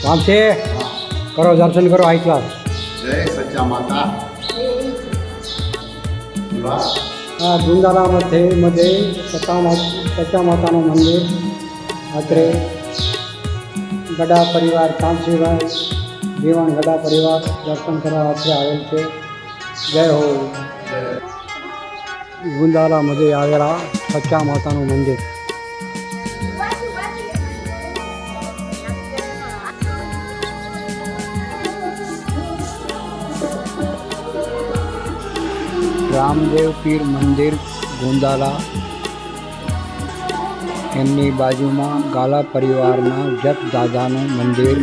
काम से करो दर्शन करो हाई क्लास। जय सच्चा माता। गुंदालामध्ये सच्चा माताનું મંદિર અત્રે ગડા પરિવાર કામસીભાઈ જીવન ગડા પરિવાર દર્શન કરવા અત્રે આવેલ છે। જય હો। ગુંદાલાमध्ये આવેલા સચ્ચા માતાનું મંદિર। રામદેવ પીર મંદિર ગુંદાલા, એમની બાજુમાં ગાલા પરિવારના જપ દાદાનું મંદિર।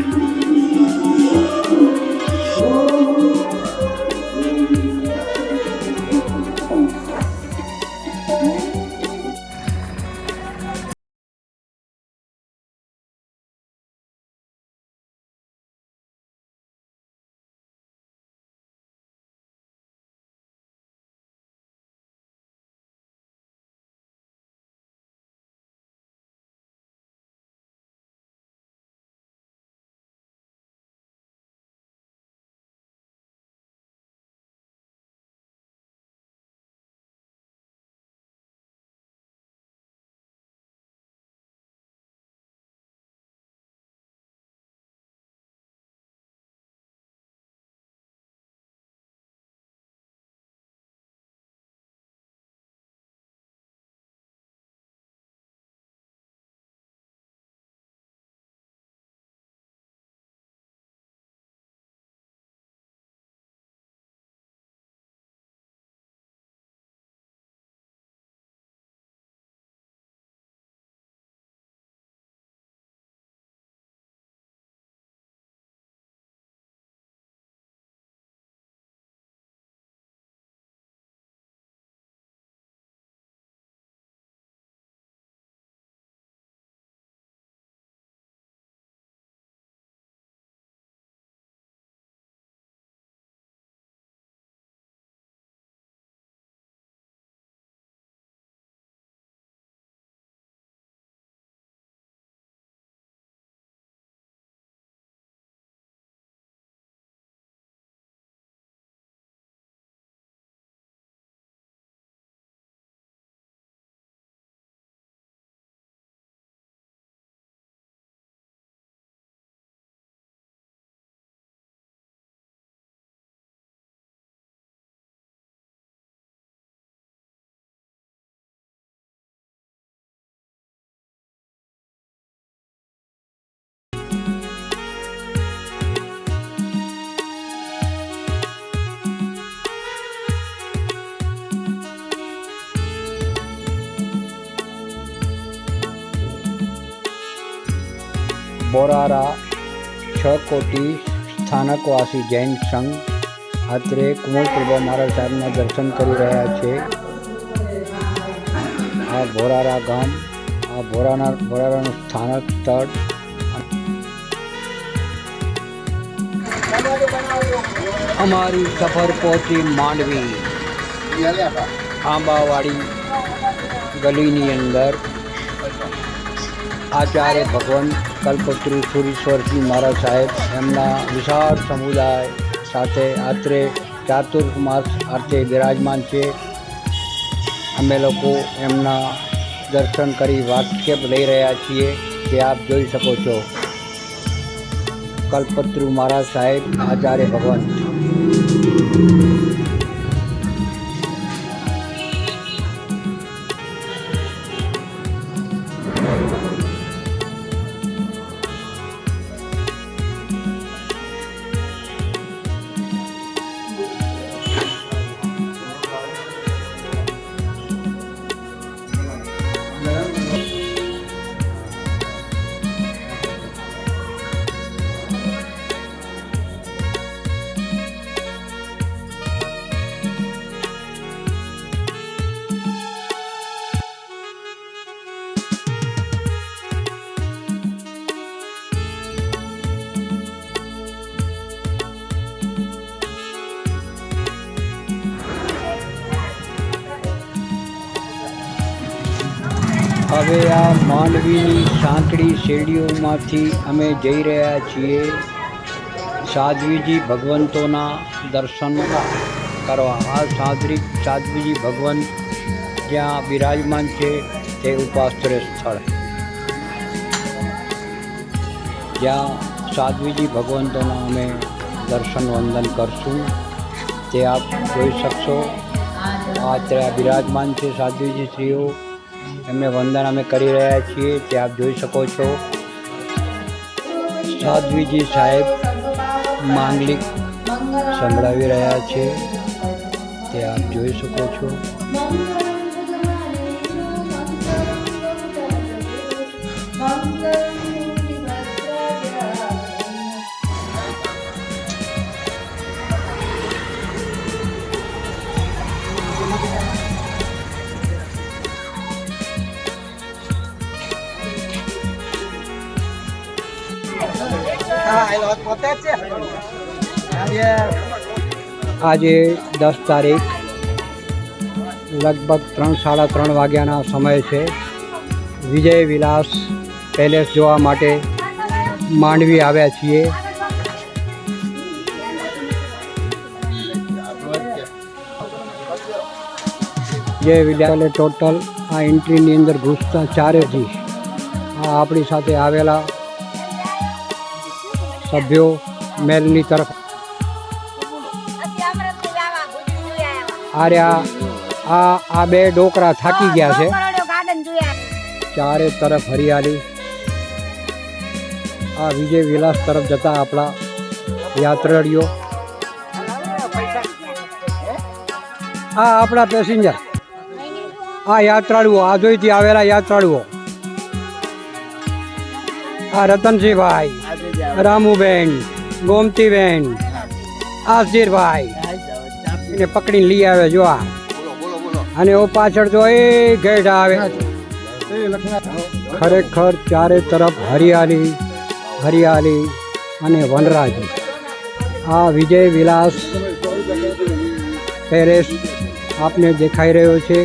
બોરારા 6 કોટી સ્થાનકવાસી જૈન સંઘ અત્રે કુમુલપ્રભા મહારાજ સાહેબના દર્શન કરી રહ્યા છે। આ બોરારા ગામ, આ બોરારાનું સ્થાનક સ્થળ। અમારી સફર પહોંચી માંડવી, આંબાવાડી ગલીની અંદર આચાર્ય ભગવાન કલ્પતરુ સુરેશ્વરજી મહારાજ સાહેબ એમના વિશાળ સમુદાય સાથે આત્રે ચાતુર્માસ અર્થે બિરાજમાન છે। અમે લોકો એમના દર્શન કરી વાકેફ લઈ રહ્યા છીએ કે આપ જોઈ શકો છો। કલ્પતરુ મહારાજ સાહેબ આચાર્ય ભગવાન। હવે આ માંડવીની સાંકડી શેરડીઓમાંથી અમે જઈ રહ્યા છીએ સાધ્વીજી ભગવંતોના દર્શન કરવા. આ સાધ્વીજી ભગવંત જ્યાં બિરાજમાન છે તે ઉપાશ્રય સ્થળ, જ્યાં સાધ્વીજી ભગવંતોના અમે દર્શન વંદન કરશું તે આપ જોઈ શકશો. આ ત્યાં બિરાજમાન છે સાધ્વીજી શ્રીઓ, એમને વંદન અમે કરી રહ્યા છીએ તે આપ જોઈ શકો છો. સાધ્વીજી સાહેબ માંગલિક સંભળાવી રહ્યા છે તે આપ જોઈ શકો છો. આજે 10 તારીખ લગભગ 3-3:30 વાગ્યાના સમય છે. વિજય વિલાસ પેલેસ જોવા માટે માંડવી આવ્યા છીએ. વિજય વિલાસ ટોટલ આ એન્ટ્રીની અંદર ઘૂસતા ચારેથી આ આપણી સાથે આવેલા સભ્યો મહેલની તરફ આ બે ડોકરા થાકી ગયા છે. ચારે તરફ હરિયાળી. આ વિજય વિલાસ તરફ જતા આપણા યાત્રાળીઓ, આ આપણા પેસેન્જર, આ યાત્રાળુઓ, આ જોઈથી આવેલા યાત્રાળુઓ, આ રતનસિંહભાઈ, રામુબેન, ગોમતીબેન, આશીરભાઈ એને પકડીને લઈ આવે. જો આ અને ઓ પાછળ જો એ ગેટ આવે. ખરેખર ચારે તરફ હરિયાળી હરિયાળી અને વનરાજ. આ વિજય વિલાસ પેલેસ આપને દેખાઈ રહ્યો છે.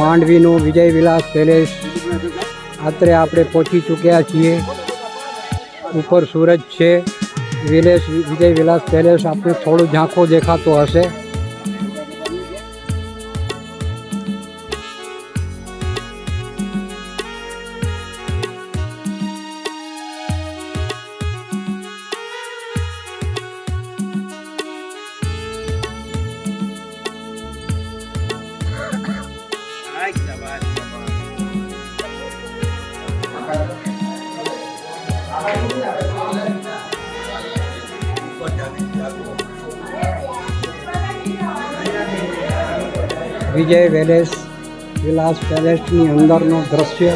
માંડવીનો વિજય વિલાસ પેલેસ અત્રે આપણે પહોંચી ચૂક્યા છીએ. ઉપર સૂરજ છે. વિજય વિલાસ પેલેસ આપણે થોડું ઝાંખો દેખાતો હશે. વિજય વિલાસ પેલેસની અંદરનો દ્રશ્ય.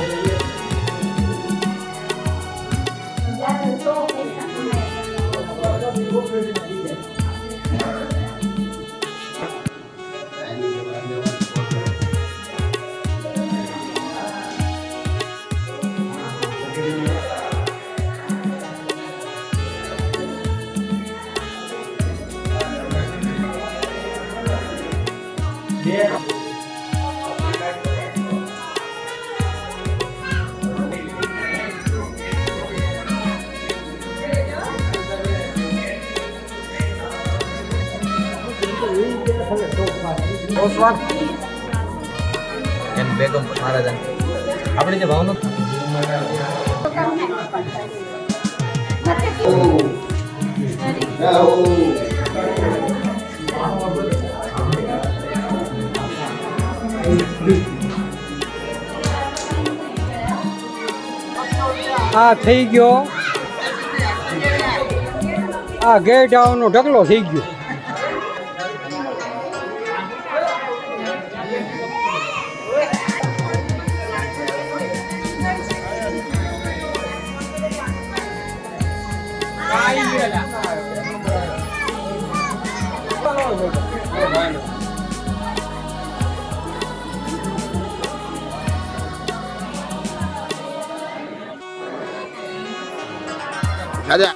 બેગમ મહારાજા આપણે જે ભાવનો આ થઈ ગયો. આ ગેટ આવવાનો ઢગલો થઈ ગયો. Ada.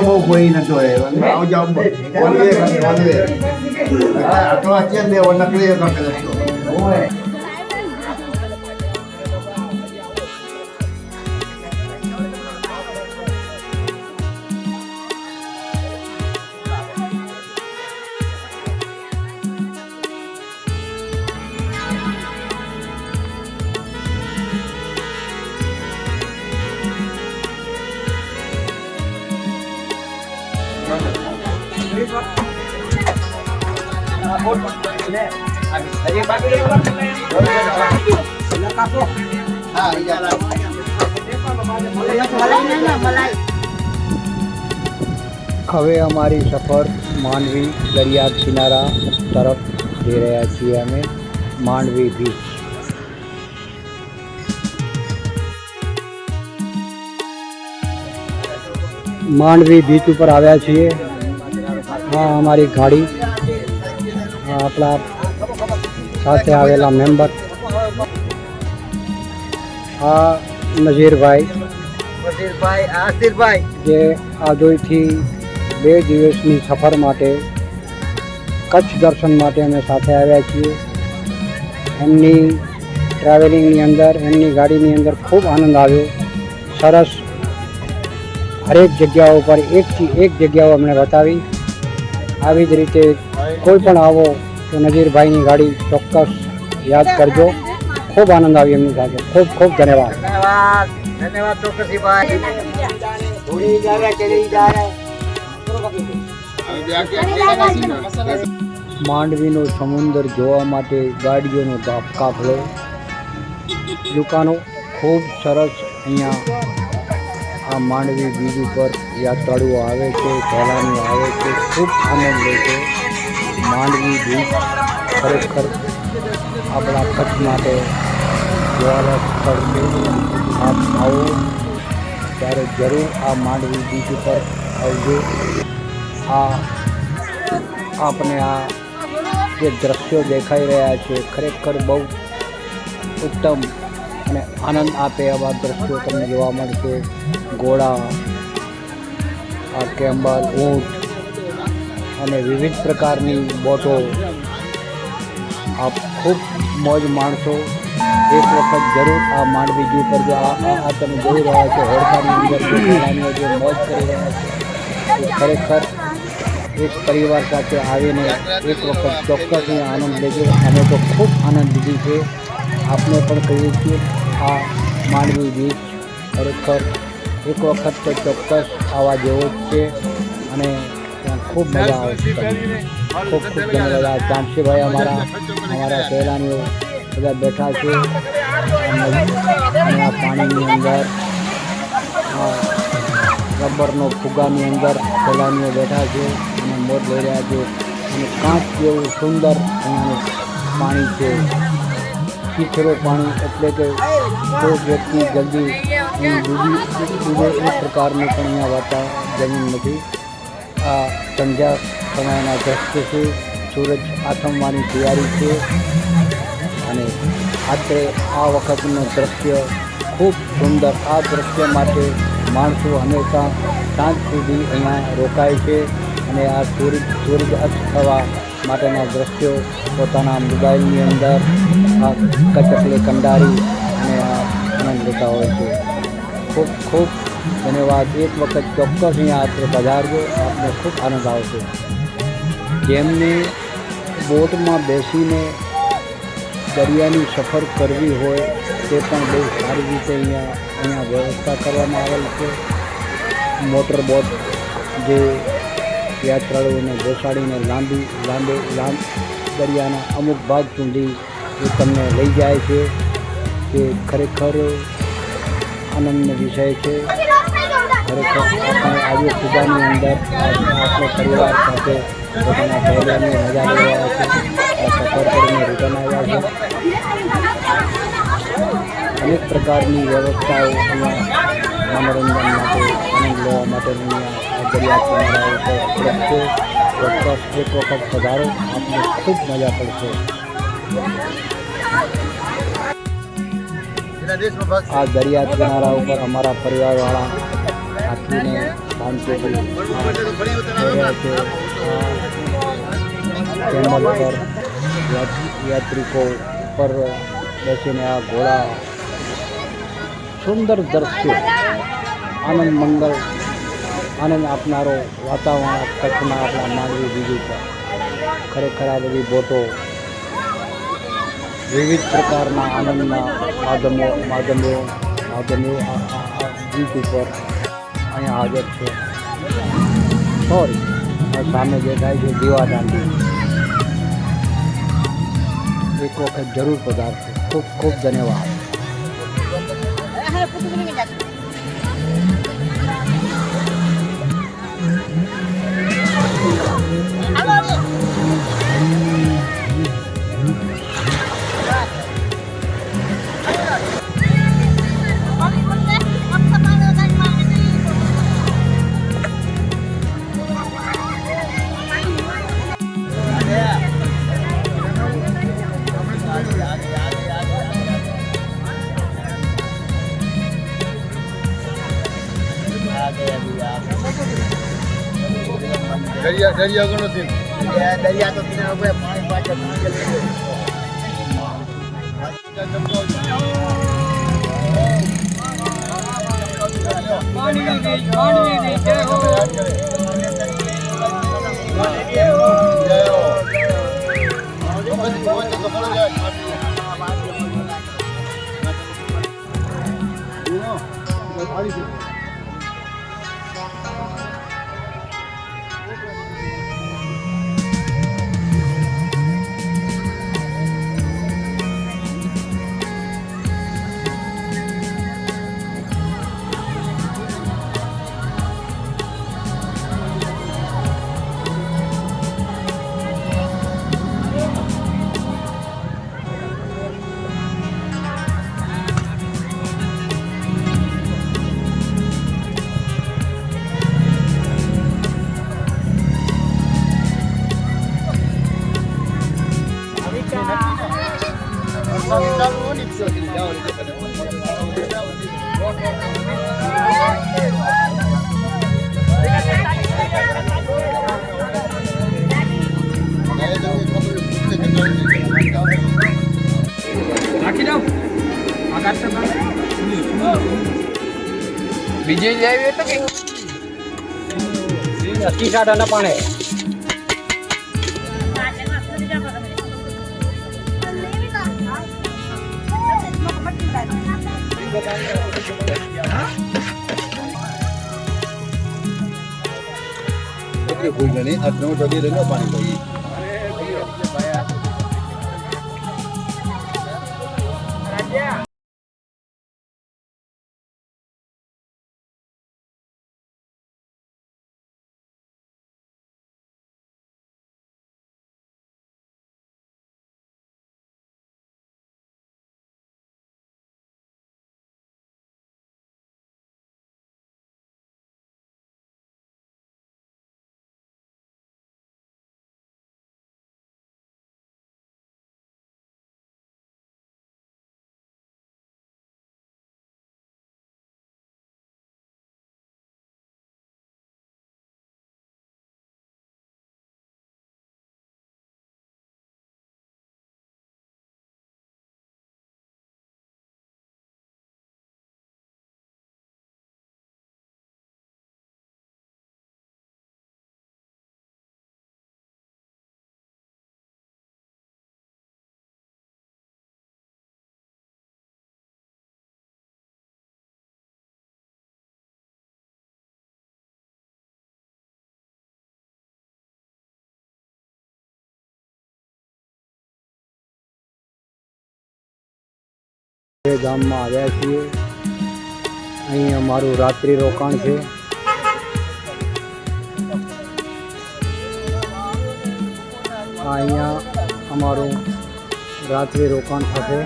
બહુ કોઈ નતો આવજો આટલો અત્યારે બે નકલી કરતો હવે અમારી સફર માંડવી દરિયા કિનારા તરફ જઈ રહ્યા છીએ અમે માંડવી બીચ. માંડવી બીચ ઉપર આવ્યા છીએ. આ અમારી ગાડી, આપણા સાથે આવેલા મેમ્બર, આ નઝીરભાઈ જે આજોઈથી 2 દિવસની સફર માટે કચ્છ દર્શન માટે અમે સાથે આવ્યા છીએ. એમની ટ્રાવેલિંગની અંદર, એમની ગાડીની અંદર ખૂબ આનંદ આવ્યો. સરસ હરેક જગ્યાઓ પર એકથી એક જગ્યાઓ અમને બતાવી. આવી જ રીતે કોઈ પણ આવો તો નઝીરભાઈની ગાડી ચોક્કસ યાદ કરજો. ખૂબ આનંદ આવ્યો એમની સાથે. ખૂબ ખૂબ ધન્યવાદ. માંડવીનો સમુદ્ર જોવા માટે ગાડીઓનો કાફલો, દુકાનો ખૂબ સરસ. અહીંયા આ માંડવી બીચ ઉપર યાત્રાળુઓ આવે છે, સહેલાણીઓ આવે છે, ખૂબ આનંદ લે છે. માંડવી બીચ ખરેખર આપણા કચ્છ માટે જોવાલાયક સ્થળ છે. આપ આવો ત્યારે જરૂર આ માંડવી બીચ ઉપર આવજો. આપને આ જે દ્રશ્યો દેખાઈ રહ્યા છે ખરેખર બહુ ઉત્તમ અને આનંદ આપે એવા દ્રશ્યો તમને જોવા મળશે. ઘોડા, આ કેમ્બલ, ઊંટ અને વિવિધ પ્રકારની બોટો. આપ ખૂબ મોજ માણશો. એક વખત જરૂર આ માંડવી બીચ પર જો આ તમે જોઈ રહ્યા છો હોડકાની અંદર જે સહેલાણીઓ જે મોજ કરી રહ્યા છે એ ખરેખર એક પરિવાર સાથે આવીને એક વખત ચોક્કસ આનંદ લેજો. અમે તો ખૂબ આનંદ લીધી છે. આપને પણ કહીએ છીએ આ માંડવી બીચ ખરેખર એક વખત તો ચોક્કસ આવા જેવો જ છે અને ત્યાં ખૂબ મજા આવશે. ખૂબ ખૂબ ધન્યવાદ. ચાંદશીભાઈ અમારા સહેલાણીઓ બધા બેઠા છે અને આ પાણીની અંદર, આ રબરનો ફુગ્ગાની અંદર સહેલાણીઓ બેઠા છે અને મોજ લઈ રહ્યા છે. અને કાંચ જેવું સુંદર અહીંયાનું પાણી છે. ચીથરું પાણી, એટલે કે કોઈ વ્યક્તિ જલ્દી ડૂબે એ પ્રકારનું પણ અહીંયા જમીન નથી. આ સંધ્યા સમયના દ્રશ્ય છે. સૂરજ આથમવાની તૈયારી છે અને આખરે આ વખતનું દ્રશ્ય ખૂબ સુંદર. આ દ્રશ્ય માટે માણસો હંમેશા સાંજ સુધી અહીંયા રોકાય છે અને આ સૂરજ અસ્ત થવા માટેના દ્રશ્યો પોતાના મોબાઈલની અંદર આ કચકલે કંડારી અને આ આનંદ લેતા હોય છે. ખૂબ ખૂબ ધન્યવાદ. એક વખત ચોક્કસ અહીંયા આપણે પધારજો, આપને ખૂબ આનંદ આવશે. જેમને બોટમાં બેસીને દરિયાની સફર કરવી હોય તે પણ બહુ સારી રીતે અહીંયા વ્યવસ્થા કરવામાં આવેલ છે. મોટર બોટ જે યાત્રાળુઓને બેસાડીને લાંબ દરિયાના અમુક ભાગ સુધી એ તમને લઈ જાય છે. તે ખરેખર આનંદનો વિષય છે. ખરેખર આપણે આજે કુબાની અંદર આપણે પરિવાર સાથે પોતાના પહેલાની મજા લઈ રહ્યા છે. આ સફર કરીને રિટર્ન આવ્યા છે. અનેક પ્રકારની વ્યવસ્થાઓ અહીંયા મનોરંજન માટે આનંદ લેવા માટેની આ દરિયા કિનારા ઉપર ઉપલબ્ધ છે. ચોક્કસ એક વખત પધારો, આપને ખૂબ મજા પડશે. આ દરિયા કિનારા ઉપર અમારા પરિવારવાળા હાથીને શાંતિથી રહ્યા છે. કેમલ પર યાત્રિકો ઉપર બેસીને આ ઘોડા સુંદર દ્રશ્યો આનંદ મંગલ આનંદ આપનારો વાતાવરણ કચ્છના આપણા માંડવી બીજ ઉપર ખરેખર આ બધી બોટો વિવિધ પ્રકારના આનંદના માધ્યમો બીચ ઉપર અહીંયા હાજર છે. સોરી, સામે દેખાય છે દીવાદાંડી. એક વખત જરૂર પધારશે. ખૂબ ખૂબ ધન્યવાદ. દરિયા ઘણો છે. દરિયા તો કિનારા ઉપર પાણી પાછળ બીજે જ આવી તો કે 80 ના પાણે કોઈ નહીં આ 9 વાગે પાણી પાઈ. ગામમાં આવ્યા છીએ. અહીં અમારું રાત્રિ રોકાણ છે. અહીંયા અમારું રાત્રિ રોકાણ થશે.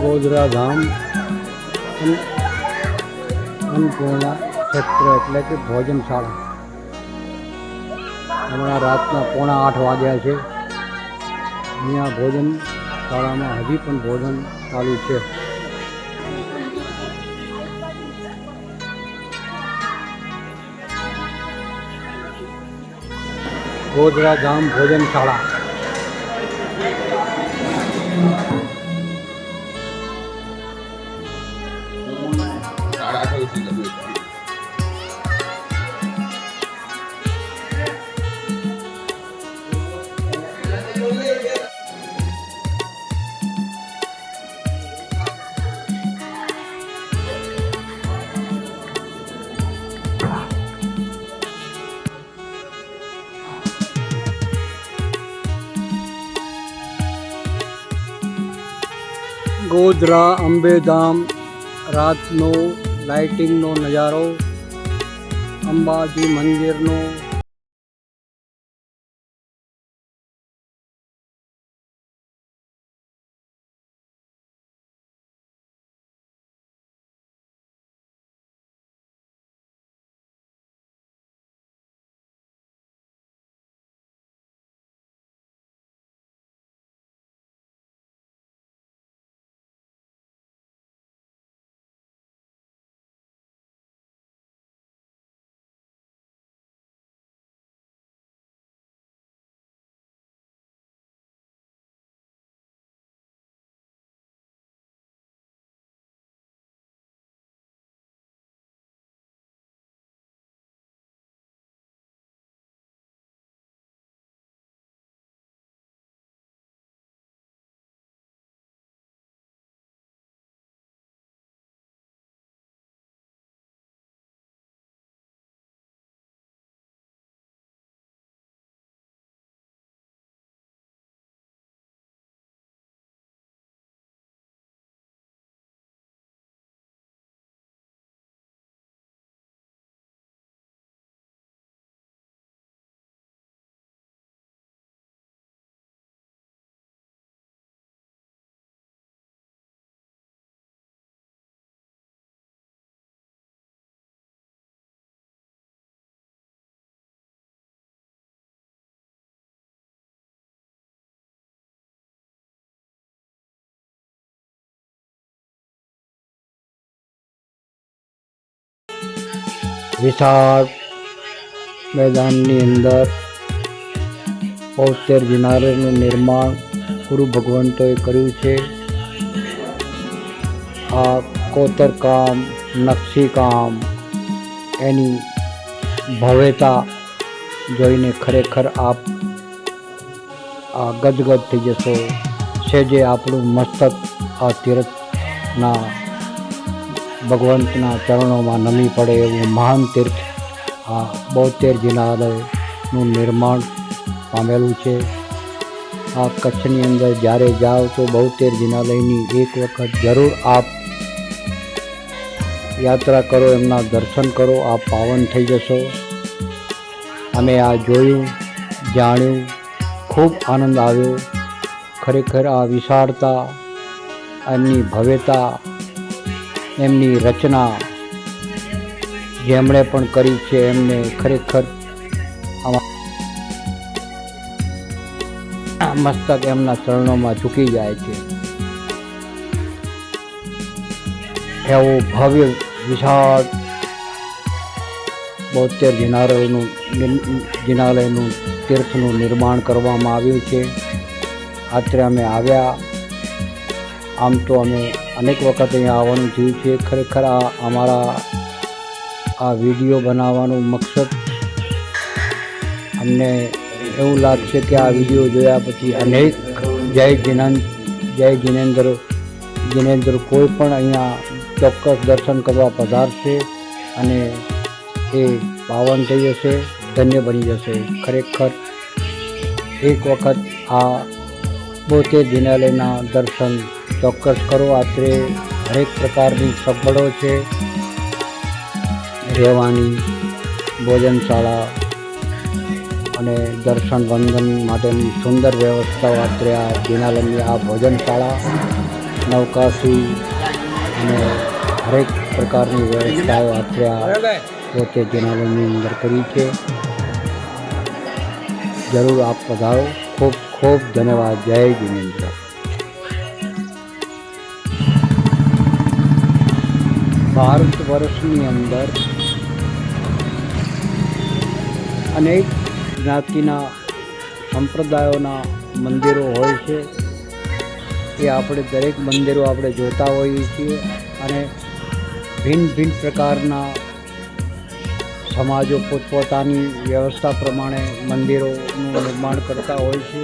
ગોધરા ધામ અન્નપૂર્ણા ક્ષેત્ર એટલે કે ભોજનશાળા. હમણાં રાતના 7:45 વાગ્યા છે. અહીંયા ભોજનશાળામાં હજી પણ ભોજન ચાલુ છે. ગોધરા ધામ ભોજનશાળા. ગોધરા અંબેધામ રાતનો લાઇટિંગનો નજારો, અંબાજી મંદિરનો વિશાળ મેદાનની અંદર 72 જિનાલયનું નિર્માણ ગુરુ ભગવંતોએ કર્યું છે. આ કોતરકામ, નકશીકામ, એની ભવ્યતા જોઈને ખરેખર આપ આ ગદગદ થઈ જશો. છે જે આપણું મસ્તક આ તીર્થના ભગવંતના ચરણોમાં નમી પડે એવું મહાન તીર્થ આ 72 જિનાલયનું નિર્માણ પામેલું છે. આ કચ્છની અંદર જ્યારે જાઓ તો 72 જિનાલયની એક વખત જરૂર આપ યાત્રા કરો, એમના દર્શન કરો, આપ પાવન થઈ જશો. અમે આ જોયું, જાણ્યું, ખૂબ આનંદ આવ્યો. ખરેખર આ વિશાળતા, એમની ભવ્યતા, એમની રચના જેમણે પણ કરી છે એમને ખરેખર મસ્તક એમના ચરણોમાં ઝૂકી જાય છે. એવું ભવ્ય વિશાળ 72 જિનાલયનું તીર્થનું નિર્માણ કરવામાં આવ્યું છે. આત્રે અમે આવ્યા. આમ તો અમે અનેક વખત અહીંયા આવવાનું થયું છે. ખરેખર આ અમારા આ વિડીયો બનાવવાનું મકસદ અમને એવું લાગશે કે આ વિડીયો જોયા પછી અનેક જય જિનેન્દ્ર કોઈ પણ અહીંયા ચોક્કસ દર્શન કરવા પધારશે અને એ પાવન થઈ જશે, ધન્ય બની જશે. ખરેખર એક વખત આ બોતેર જિનાલયના દર્શન ચોક્કસ કરો. આત્રે હરેક પ્રકારની સગવડો છે, રહેવાની ભોજનશાળા અને દર્શન વંદન માટેની સુંદર વ્યવસ્થાઓ આત્રે આ જિનાલયની આ ભોજનશાળા, નવકાશી અને હરેક પ્રકારની વ્યવસ્થાઓ આત્રે આ બોતેર જિનાલયની અંદર કરી છે. જરૂર આપ પધારો. ખૂબ ખૂબ ધન્યવાદ. જય જિનેન્દ્ર. ભારત વર્ષની અંદર અનેક જ્ઞાતિના સંપ્રદાયોના મંદિરો હોય છે. એ આપણે દરેક મંદિરો આપણે જોતા હોઈએ છીએ અને ભિન્ન ભિન્ન પ્રકારના સમાજો પોતપોતાની વ્યવસ્થા પ્રમાણે મંદિરોનું નિર્માણ કરતા હોય છે.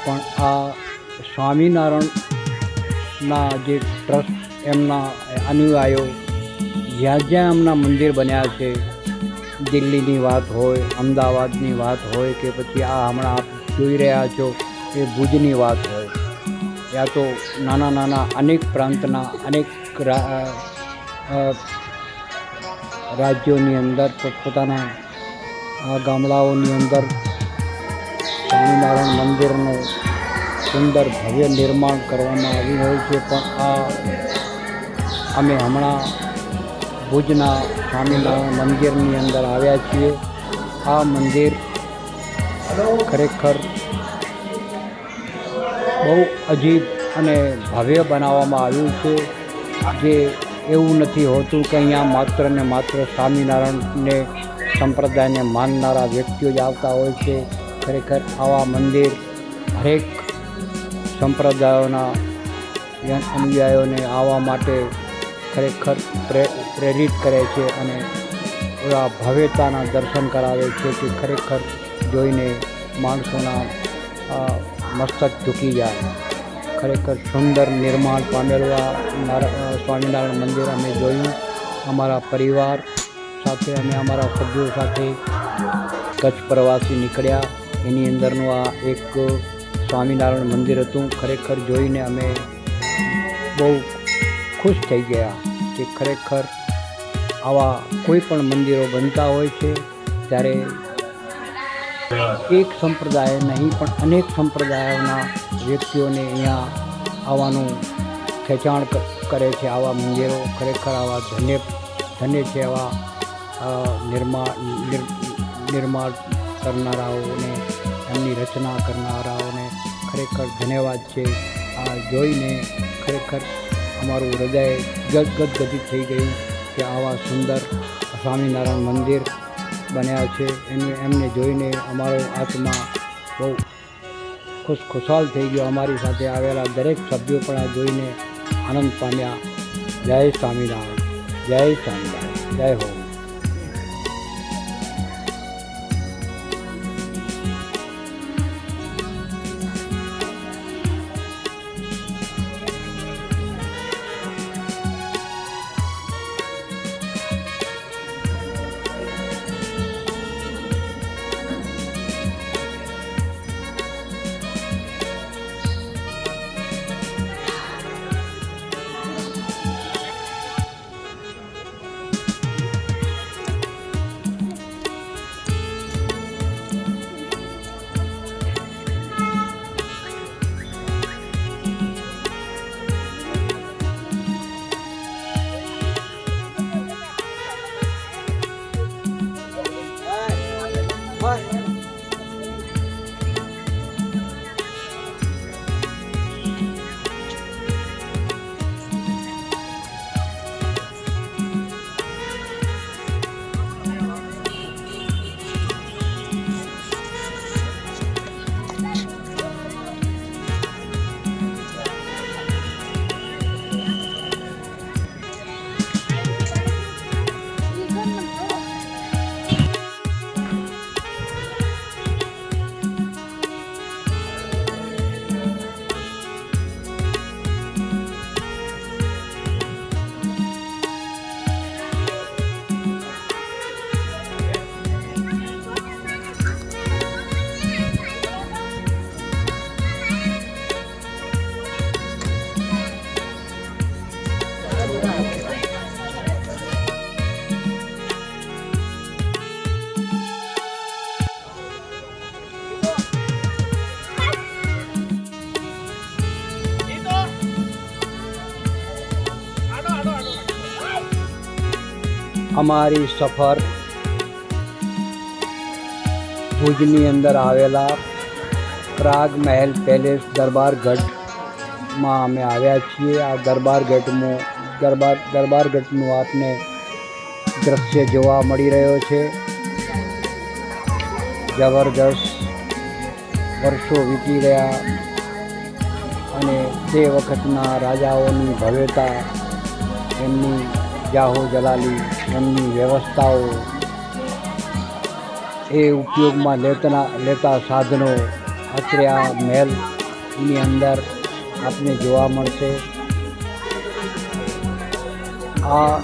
પણ આ સ્વામિનારાયણના જે ટ્રસ્ટ, એમના અનુયાયીઓ જ્યાં જ્યાં એમના મંદિર બન્યા છે, દિલ્હીની વાત હોય, અમદાવાદની વાત હોય કે પછી આ હમણાં આપ જોઈ રહ્યા છો એ ભુજની વાત હોય, યા તો નાના નાના અનેક પ્રાંતના અનેક રાજ્યોની અંદર પોતપોતાના ગામડાઓની અંદર સ્વામિનારાયણ મંદિરનું સુંદર ભવ્ય નિર્માણ કરવામાં આવ્યું હોય છે. પણ આ અમે હમણાં ભુજના સ્વામિનારાયણ મંદિરની અંદર આવ્યા છીએ. આ મંદિર ખરેખર બહુ અજીબ અને ભવ્ય બનાવવામાં આવ્યું છે. જે એવું નથી હોતું કે અહીંયા માત્ર ને માત્ર સ્વામિનારાયણને સંપ્રદાયને માનનારા વ્યક્તિઓ જ આવતા હોય છે. ખરેખર આવા મંદિર હરેક સંપ્રદાયોના અનુયાયીઓને આવવા માટે ખરેખર પ્રેરિત કરે છે અને એવા ભવ્યતાના દર્શન કરાવે છે કે ખરેખર જોઈને માણસોના મસ્તક ઝૂકી જાય. ખરેખર સુંદર નિર્માણ પામેલું આ સ્વામિનારાયણ મંદિર અમે જોયું. અમારા પરિવાર સાથે અમે અમારા સભ્યો સાથે કચ્છ પ્રવાસી નીકળ્યા. એની અંદરનું આ એક સ્વામિનારાયણ મંદિર હતું. ખરેખર જોઈને અમે બહુ ખુશ થઈ ગયા કે ખરેખર આવા કોઈ પણ મંદિરો બનતા હોય છે ત્યારે એક સંપ્રદાય નહીં પણ અનેક સંપ્રદાયોના વ્યક્તિઓને અહીંયા આવવાનું ખેંચાણ કરે છે. આવા મંદિરો ખરેખર આવા ધન્ય છે. આવા નિર્માણ કરનારાઓને, એમની રચના કરનારાઓને ખરેખર ધન્યવાદ છે. આ જોઈને ખરેખર અમારું હૃદય ગદગદિત થઈ ગયું કે આવા સુંદર સ્વામિનારાયણ મંદિર બન્યા છે. એમને જોઈને અમારો આત્મા બહુ ખુશાલ થઈ ગયો. અમારી સાથે આવેલા દરેક સભ્યો પણ આ જોઈને આનંદ પામ્યા. જય સ્વામિનારાયણ. જય સ્વામિનારાયણ. જય હો. અમારી સફર ભુજની અંદર આવેલા પ્રાગ મહેલ પેલેસ દરબારગઢમાં અમે આવ્યા છીએ. આ દરબારગઢનું આપને દ્રશ્ય જોવા મળી રહ્યો છે. જબરદસ્ત વર્ષો વીતી ગયા અને તે વખતના રાજાઓની ભવ્યતા, એમની જાહો જલાલી, એમની વ્યવસ્થાઓ, એ ઉપયોગમાં લેતા સાધનો અત્રે આ મહેલની અંદર આપને જોવા મળશે. આ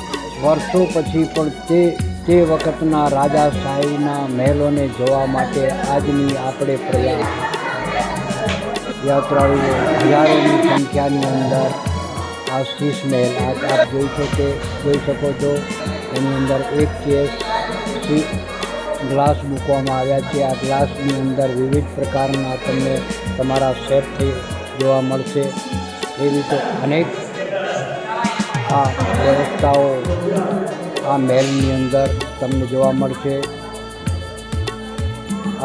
વર્ષો પછી પણ તે વખતના રાજાશાહીના મહેલોને જોવા માટે આજની આપણે પ્રયાસ યાત્રાળુઓ હજારોની સંખ્યાની અંદર આ શીશ મહેલ આપ જોઈ શકો છો. એની અંદર એક કેસ ગ્લાસ મૂકવામાં આવ્યા છે. આ ગ્લાસની અંદર વિવિધ પ્રકારના તમને તમારા સેટ જોવા મળશે. એ રીતે અનેક આ વ્યવસ્થાઓ આ મહેલની અંદર તમને જોવા મળશે.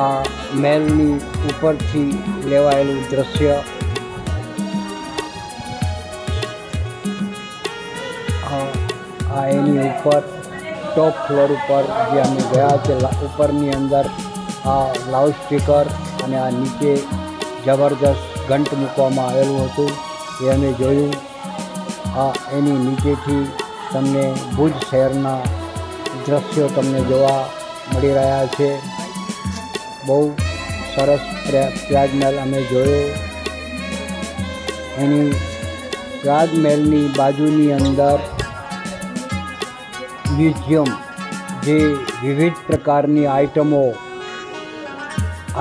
આ મહેલની ઉપરથી લેવાયેલું દ્રશ્ય આ એની ઉપર ટોપ ફ્લોર ઉપર જે અમે ગયા છે, ઉપરની અંદર આ લાઉડ સ્પીકર અને આ નીચે જબરદસ્ત ઘંટ મૂકવામાં આવેલું હતું, એ અમે જોયું. આ એની નીચેથી તમને ભુજ શહેરના દ્રશ્યો તમને જોવા મળી રહ્યા છે. બહુ સરસ પ્રાગમહેલ અમે જોયો. એની પ્રાગમહેલની બાજુની અંદર મ્યુઝિયમ, જે વિવિધ પ્રકારની આઇટમો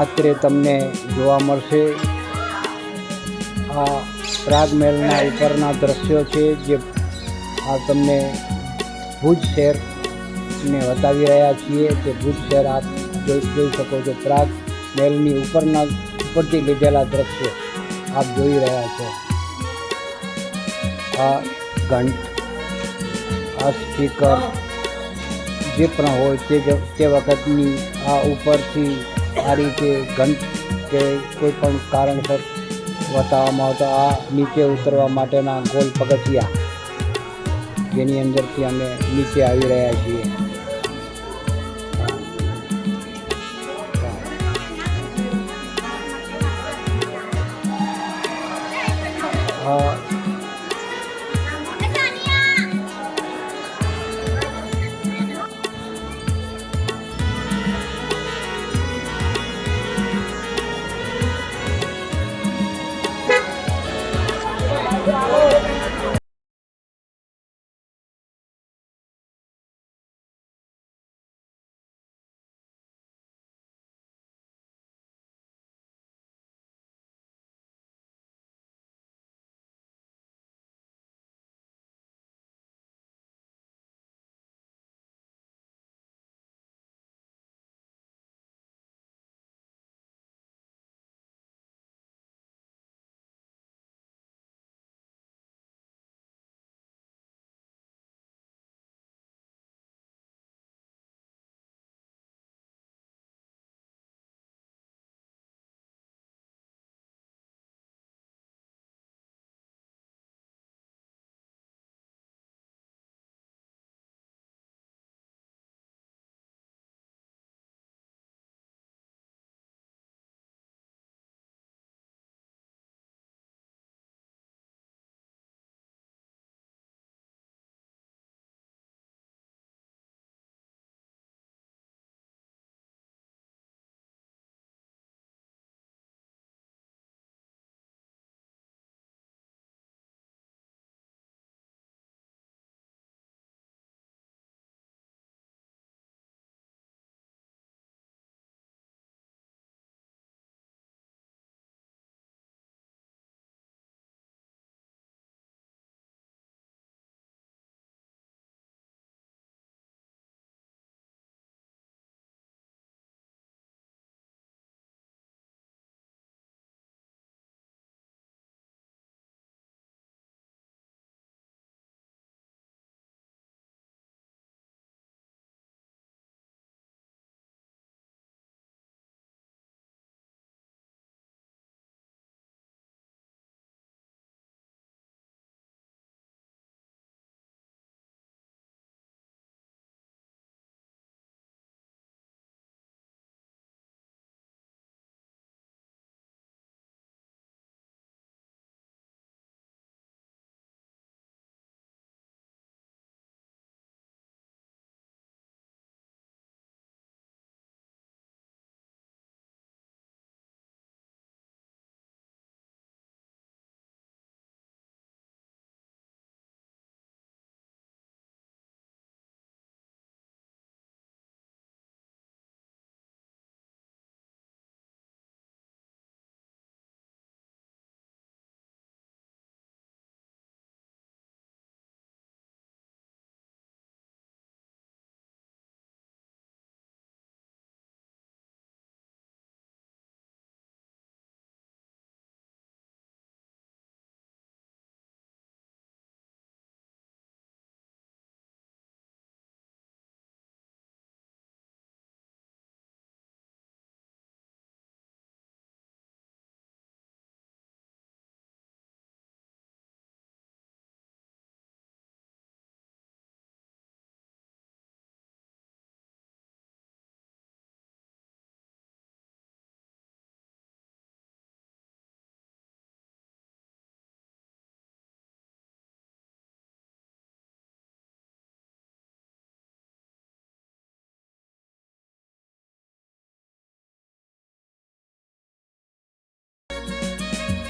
આત્રે તમને જોવા મળશે. આ પ્રાગમહેલના ઉપરના દ્રશ્યો છે, જે આ તમને ભુજ શહેરને બતાવી રહ્યા છીએ. તે ભુજ શહેર આપ જોઈ શકો છો. પ્રાગમહેલની ઉપરથી લીધેલા દ્રશ્યો આપ જોઈ રહ્યા છો. આ ઘંટ, આ સ્પીકર જે પણ હોય તે વખતની આ ઉપરથી આ રીતે ઘંટ કે કોઈ પણ કારણસર બતાવવામાં આવતા આ નીચે ઉતરવા માટેના ગોલ પગથિયા, જેની અંદરથી અમે નીચે આવી રહ્યા છીએ.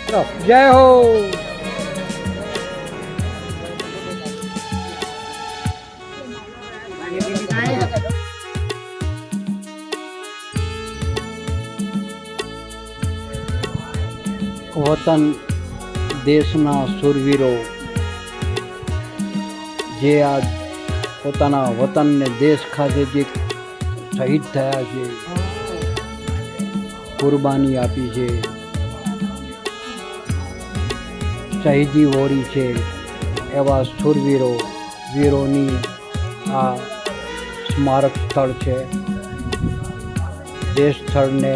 જય હો. વતન દેશના શૂરવીરો જે આ પોતાના વતનને દેશ ખાતે જે શહીદ થયા છે, કુરબાની આપી છે, શહીદી વોરી છે, એવા શૂરવીરો વીરોની આ સ્મારક સ્થળ છે. જે સ્થળને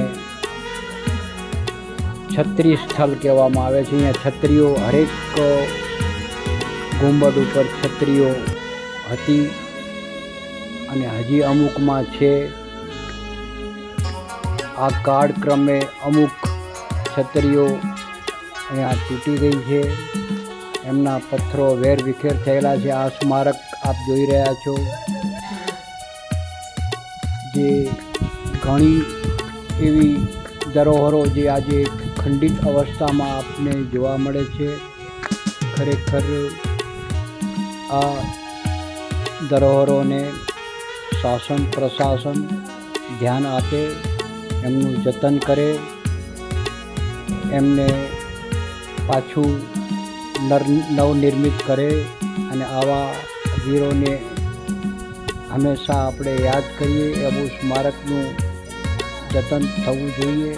છત્રી સ્થળ કહેવામાં આવે છે. અહીંયા છત્રીઓ હરેક ગુંબદ ઉપર છત્રીઓ હતી અને હજી અમુકમાં છે. આ કાળક્રમે અમુક છત્રીઓ અહીંયા તૂટી ગઈ છે, એમના પથ્થરો વેર વિખેર થયેલા છે. આ સ્મારક આપ જોઈ રહ્યા છો, જે ઘણી એવી ધરોહરો જે આજે ખંડિત અવસ્થામાં આપને જોવા મળે છે. ખરેખર આ ધરોહરોને શાસન પ્રશાસન ધ્યાન આપે, એમનું જતન કરે, એમને પાછું નવનિર્મિત કરે અને આવા વીરોને હંમેશા આપણે યાદ કરીએ એવું સ્મારકનું જતન થવું જોઈએ.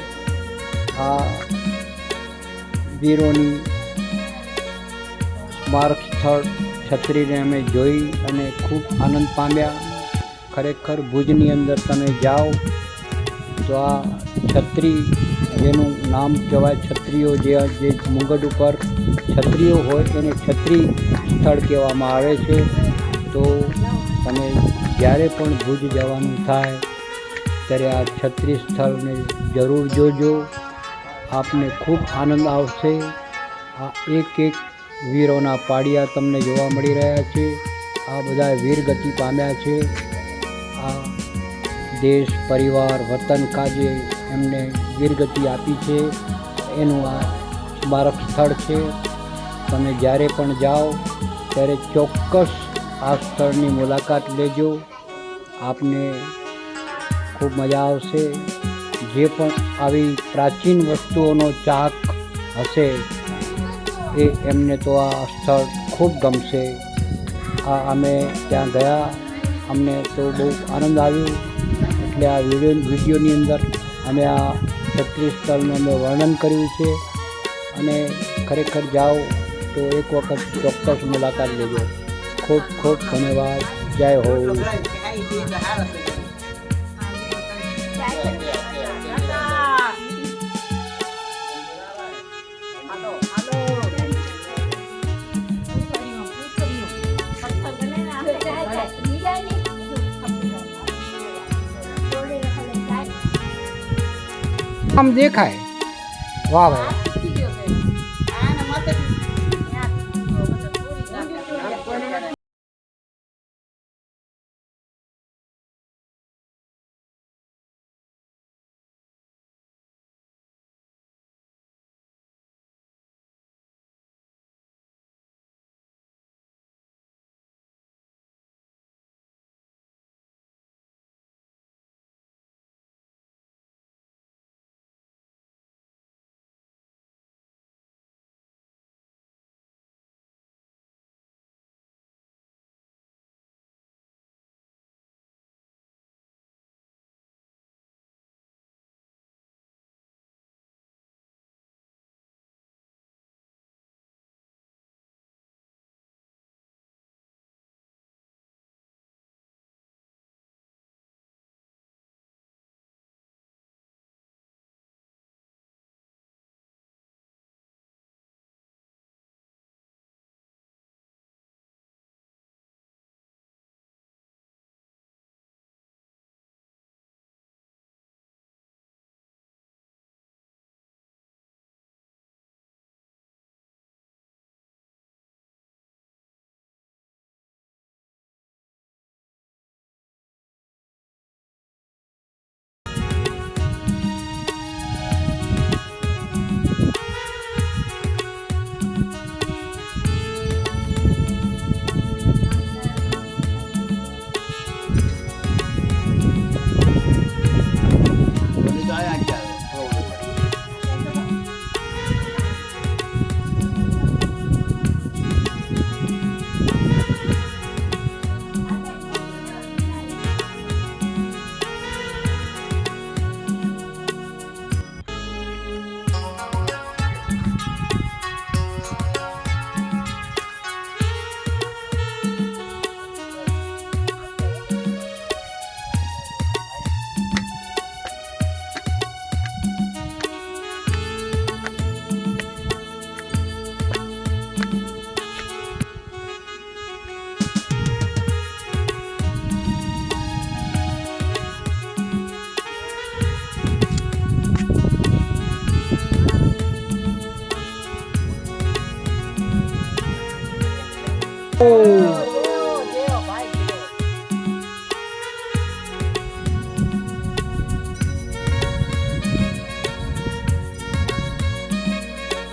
આ વીરોની સ્મારક સ્થળ છત્રીને અમે જોઈ અને ખૂબ આનંદ પામ્યા. ખરેખર ભુજની અંદર તમે જાઓ તો આ છત્રી, જેનું નામ કહેવાય છત્રીઓ, જે મુગટ ઉપર છત્રીઓ હોય એને છત્રી સ્થળ કહેવામાં આવે છે. તો તમે જ્યારે પણ ભુજ જવાનું થાય ત્યારે આ છત્રી સ્થળને જરૂર જોજો, આપને ખૂબ આનંદ આવશે. આ એક એક વીરોના પાડિયા તમને જોવા મળી રહ્યા છે. આ બધા વીરગતિ પામ્યા છે. આ દેશ પરિવાર વતન કાજે એમને વીરગતિ આપી છે, એનું આ સ્મારક સ્થળ છે. તમે જ્યારે પણ જાઓ ત્યારે ચોક્કસ આ સ્થળની મુલાકાત લેજો, આપને ખૂબ મજા આવશે. જે પણ આવી પ્રાચીન વસ્તુઓનો ચાહક હશે એમને તો આ સ્થળ ખૂબ ગમશે. અમે ત્યાં ગયા, અમને તો બહુ આનંદ આવ્યો. એટલે આ વિડીયોની અંદર અમે આ છત્રી સ્થળનું અમે વર્ણન કર્યું છે. અને ખરેખર જાઓ તો એક વખત ચોક્કસ મુલાકાત લેજો. ખૂબ ખૂબ ધન્યવાદ. જય હો. આમ દેખાય. વાહ ભાઈ.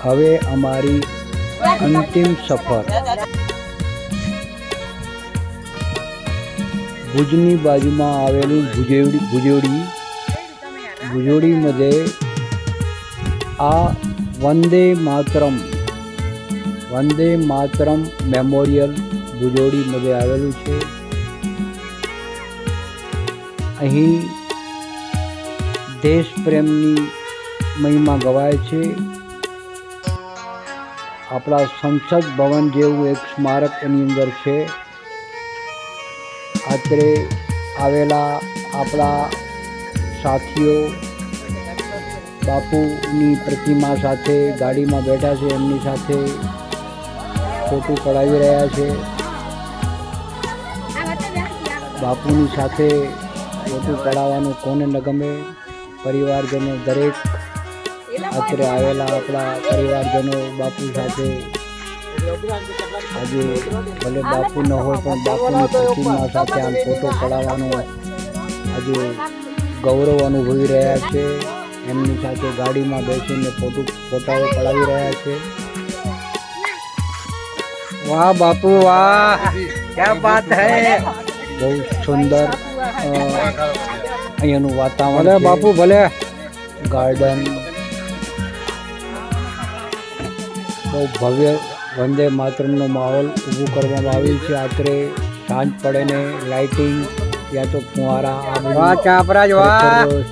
હવે અમારી અંતિમ સફર ભુજની બાજુમાં આવેલું ભુજોડીमध्ये આ વંદે માતરમ મેમોરિયલ ભુજોડીमध्ये આવેલું છે. અહીં દેશ પ્રેમની મહિમા ગવાય છે. આપણા સંસદ ભવન જેવું એક સ્મારક એની અંદર છે. અત્રે આવેલા આપણા સાથીઓ બાપુની પ્રતિમા સાથે ગાડીમાં બેઠા છે, એમની સાથે ફોટો પડાવી રહ્યા છે. બાપુની સાથે ફોટો પડાવવાનું કોને ન ગમે. પરિવારજનો દરેક અત્રે આવેલા આપણા પરિવારજનો બાપુ સાથે આજે ભલે બાપુ ન હોય પણ બાપુની પ્રતિમા સાથે આમ ફોટો પડાવવાનો આજે ગૌરવ અનુભવી રહ્યા છે. એમની સાથે ગાડીમાં બેસીને ફોટાઓ પડાવી રહ્યા છે. વાહ બાપુ વાહ, ક્યા બાત હૈ. બહુ સુંદર અહીંયાનું વાતાવરણ છે. બાપુ ભલે ગાર્ડન બહુ ભવ્ય વંદે માતરમનો માહોલ ઊભું કરવામાં આવ્યું છે. આખરે સાંજ પડે ને લાઇટિંગ યા તો ફુવારા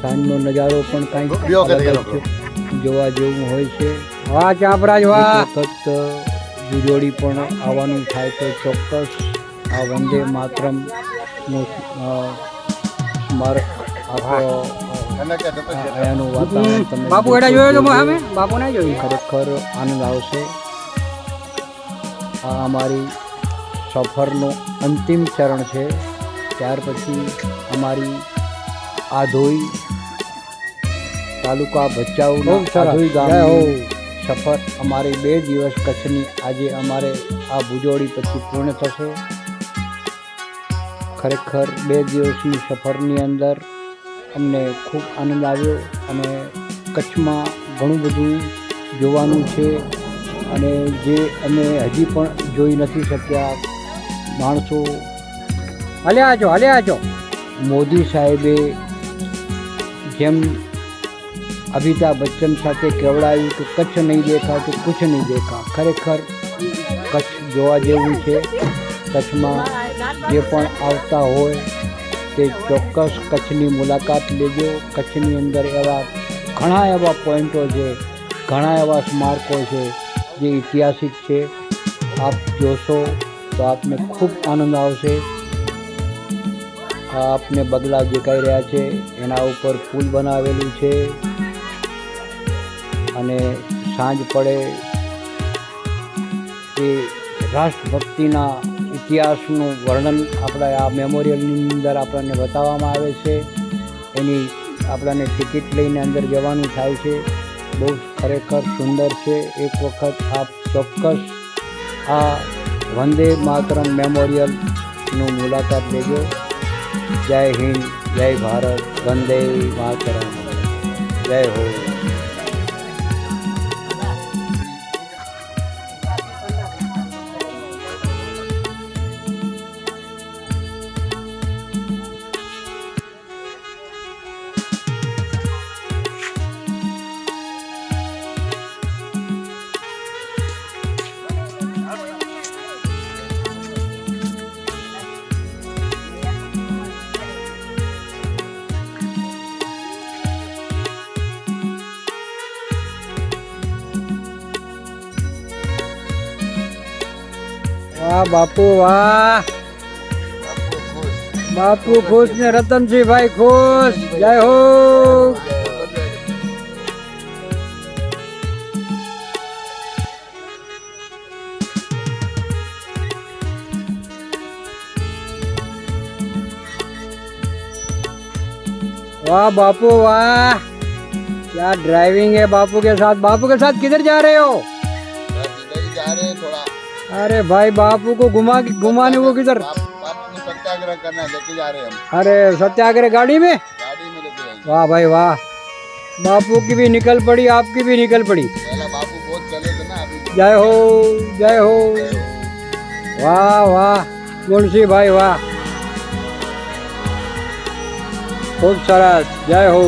સાંજનો નજારો પણ કંઈક જોવા જેવું હોય છે. વાહ ચાપરાજ વાહ. વખત ભુજોડી પણ આવવાનું થાય તો ચોક્કસ આ વંદે માતરમનું સ્મારક અહીંયાનું વાતાવરણ તમે બાપુ એડા જોયો તો બાપુ ના જોયું. ખરેખર આનંદ આવશે. આ અમારી સફરનો અંતિમ ચરણ છે. ત્યાર પછી અમારી આધોઈ તાલુકા ભચાઉના આધોઈ ગામની સફર અમારી 2 દિવસ કચ્છની આજે અમારે આ ભુજોડી પછી પૂર્ણ થશે. ખરેખર 2 દિવસની સફરની અંદર અમને ખૂબ આનંદ આવ્યો અને કચ્છમાં ઘણું બધું જોવાનું છે અને જે અમે હજી પણ જોઈ નથી શક્યા. માણસો હાલ્યા છો. મોદી સાહેબે જેમ અમિતાભ બચ્ચન સાથે કહેવડાવ્યું કે કચ્છ નહીં દેખા તો કુછ નહીં દેખા. ખરેખર કચ્છ જોવા જેવું છે. કચ્છમાં જે પણ આવતા હોય તે ચોક્કસ કચ્છની મુલાકાત લેજો. કચ્છની અંદર ઘણા એવા પોઈન્ટો છે, ઘણા એવા સ્મારકો છે જે ઐતિહાસિક છે. આપ જોશો તો આપને ખૂબ આનંદ આવશે. આપને બગલા દેખાઈ રહ્યા છે એના ઉપર પુલ બનાવેલું છે અને સાંજ પડે એ રાષ્ટ્રભક્તિના ઇતિહાસનું વર્ણન આપણા આ મેમોરિયલની અંદર આપણને બતાવવામાં આવે છે. એની આપણને ટિકિટ લઈને અંદર જવાનું થાય છે. બહુ ખરેખર સુંદર છે. એક વખત આપ ચોક્કસ આ વંદે માતરમ મેમોરિયલનું મુલાકાત લેજો. જય હિન્દ, જય ભારત, વંદે માતરમ, જય હો. વાહ બાપુ વાહ. બાપુ ખુશ ને રતનસિંહભાઈ ખુશ. જય હો. वाह बापू वाह, क्या ड्राइविंग है बापू के साथ। बापू के साथ किधर जा रहे हो? जा रहे हैं थोड़ा अरे भाई बापू को घुमाने वो किधर? बापू को सत्याग्रह करना है, लेके जा रहे हैं हम अरे सत्याग्रह गाड़ी में? गाड़ी में लेके जाएंगे। वाह भाई वाह, बापू की भी निकल पड़ी, आपकी भी निकल पड़ी। पहला बापू बहुत चले थे ना, अभी जय हो जय हो। वाह वाह मुंशी भाई वाह, खूब सरस, जय हो।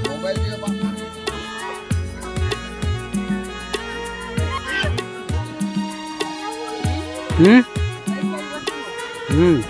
मोबाइल भी हम्म।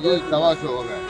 ये 125 हो गए।